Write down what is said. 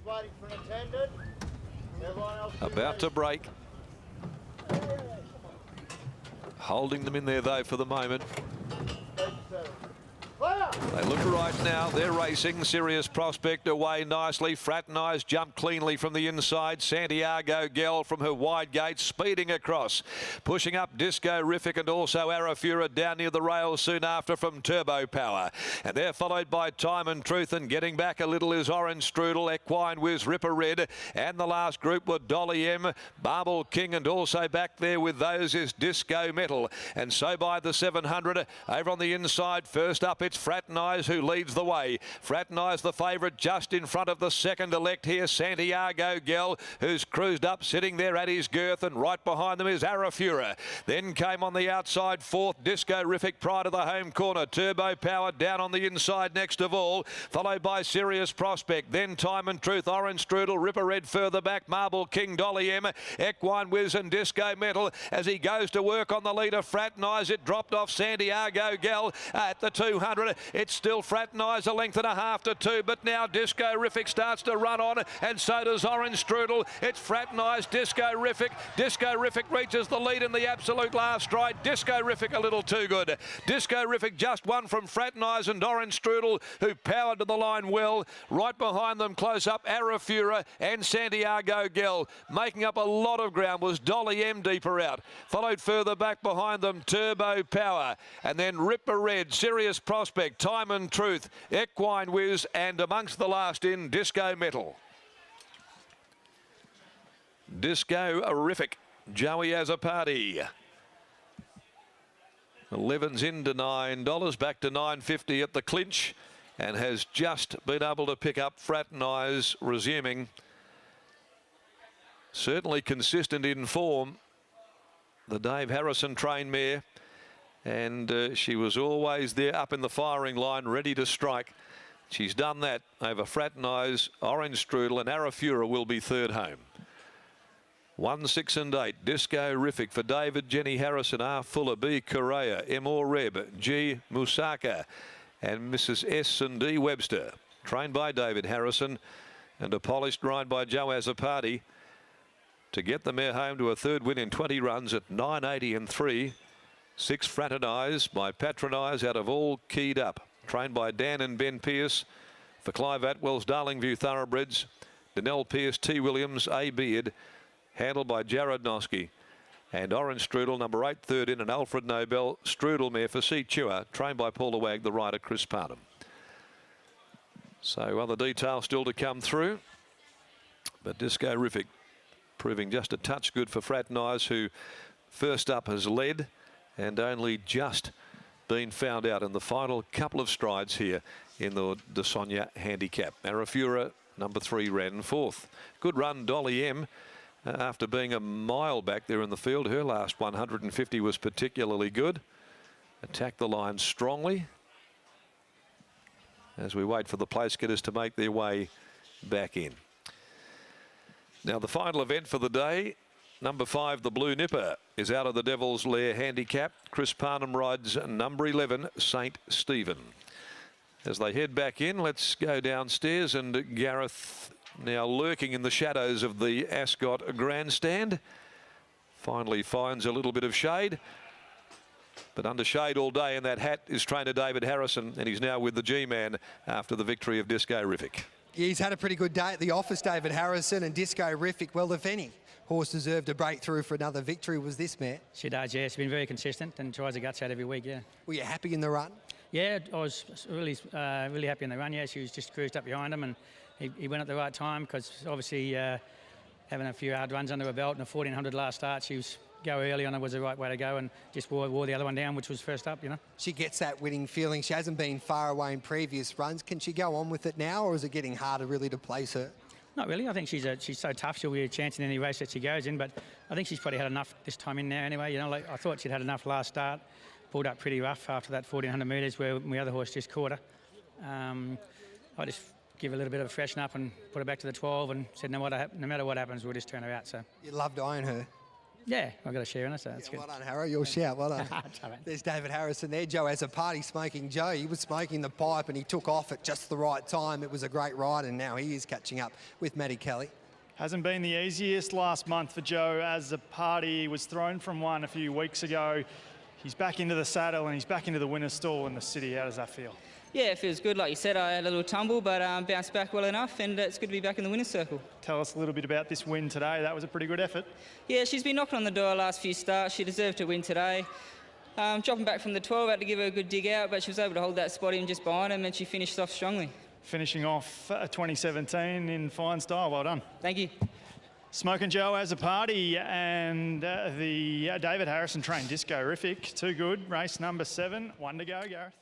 waiting for an attendant. Everyone else About to break. Holding them in there, though, for the moment. They look right now. They're racing. Serious Prospect away nicely. Fraternized jumped cleanly from the inside. Santiago Gel from her wide gate speeding across. Pushing up Disco-Rific and also Arafura down near the rails soon after from Turbo Power. And they're followed by Time and Truth, and getting back a little is Orange Strudel, Equine Whiz, Ripper Red. And the last group were Dolly M, Marble King, and also back there with those is Disco Metal. And so by the 700 over on the inside, first up it's Fraternize who leads the way. Fraternize the favourite just in front of the second elect here, Santiago Gel, who's cruised up sitting there at his girth, and right behind them is Arafura. Then came on the outside fourth Disco-Rific prior to the home corner. Turbo Power down on the inside next of all, followed by Serious Prospect. Then Time and Truth, Orange Strudel, Ripper Red further back, Marble King, Dolly M, Equine Whiz and Disco Metal as he goes to work on the leader. Fraternize, it dropped off Santiago Gel at the 200. It's still Fraternize a length and a half to two, but now Disco-Rific starts to run on, and so does Orange Strudel. It's Fraternize, Disco-Rific. Disco-Rific reaches the lead in the absolute last stride. Disco-Rific a little too good. Disco-Rific just won from Fraternize and Orange Strudel, who powered to the line well. Right behind them, close up, Arafura and Santiago Gel. Making up a lot of ground was Dolly M deeper out. Followed further back behind them, Turbo Power, and then Ripper Red, Serious Prospect, Time and Truth, Equine Whiz, and amongst the last in Disco Metal. Disco-Rific, Joey as a party. 11's into $9, back to $9.50 at the clinch, and has just been able to pick up Fraternize, resuming. Certainly consistent in form, the Dave Harrison trained mare. And she was always there up in the firing line, ready to strike. She's done that over Fraternize, Orange Strudel, and Arafura will be third home. 1, 6 and 8. Disco-Rific for David, Jenny Harrison, R. Fuller, B. Correa, M. Reb, G. Musaka, and Mrs. S. and D. Webster. Trained by David Harrison and a polished ride by Joe Azzopardi to get the mare home to a third win in 20 runs at 9.80 and 3. 6 Fraternize by Patronize out of All Keyed Up. Trained by Dan and Ben Pearce for Clive Atwell's Darlingview Thoroughbreds. Danelle Pearce, T. Williams, A. Beard. Handled by Jared Noski. And Orange Strudel, number 8, third in, and Alfred Nobel. Strudel mare for C. Chua. Trained by Paula Wag, the rider Chris Parnham. So other details still to come through. But Disco-Rific proving just a touch good for Fraternize, who first up has led and only just been found out in the final couple of strides here in the De Sonia handicap. Arafura, number 3, ran fourth. Good run, Dolly M, after being a mile back there in the field. Her last 150 was particularly good. Attacked the line strongly as we wait for the place getters to make their way back in. Now the final event for the day, number 5, the Blue Nipper, is out of the Devil's Lair handicap. Chris Parnham rides number 11, St. Stephen. As they head back in, let's go downstairs, and Gareth now lurking in the shadows of the Ascot grandstand. Finally finds a little bit of shade, but under shade all day, and that hat is trainer David Harrison, and he's now with the G-Man after the victory of Disco-Rific. He's had a pretty good day at the office, David Harrison, and Disco-Rific, well, if any horse deserved a breakthrough for another victory, was this mare. She does, yeah. She's been very consistent and tries her guts out every week, yeah. Were you happy in the run? Yeah, I was really happy in the run, yeah. She was just cruised up behind him, and he went at the right time, because obviously having a few hard runs under her belt and a 1400 last start, she was go early on it was the right way to go, and just wore the other one down, which was first up, you know. She gets that winning feeling. She hasn't been far away in previous runs. Can she go on with it now, or is it getting harder really to place her? Not really. I think she's so tough. She'll be a chance in any race that she goes in, but I think she's probably had enough this time in there anyway. You know, like I thought she'd had enough last start. Pulled up pretty rough after that 1400 metres where my other horse just caught her. I just give a little bit of a freshen up and put her back to the 12 and said, no matter what happens, we'll just turn her out. So you loved eyeing her. Yeah, I've got a share in it, so that's Yeah, good. well done, Harrow. Your shout. Well done. Sorry. There's David Harrison there. Joe has a party smoking Joe. He was smoking the pipe and he took off at just the right time. It was a great ride and now he is catching up with Matty Kelly. Hasn't been the easiest last month for Joe as the party was thrown from one a few weeks ago. He's back into the saddle and he's back into the winner's stall in the city. How does that feel? Yeah, it feels good. Like you said, I had a little tumble, but bounced back well enough, and it's good to be back in the winner's circle. Tell us a little bit about this win today. That was a pretty good effort. Yeah, she's been knocking on the door last few starts. She deserved to win today. Dropping back from the 12, had to give her a good dig out, but she was able to hold that spot in just behind him, and she finished off strongly. Finishing off 2017 in fine style. Well done. Thank you. Smoking Joe has a party, and the David Harrison trained Disco-rific. Too good. Race number 7. 1 to go, Gareth.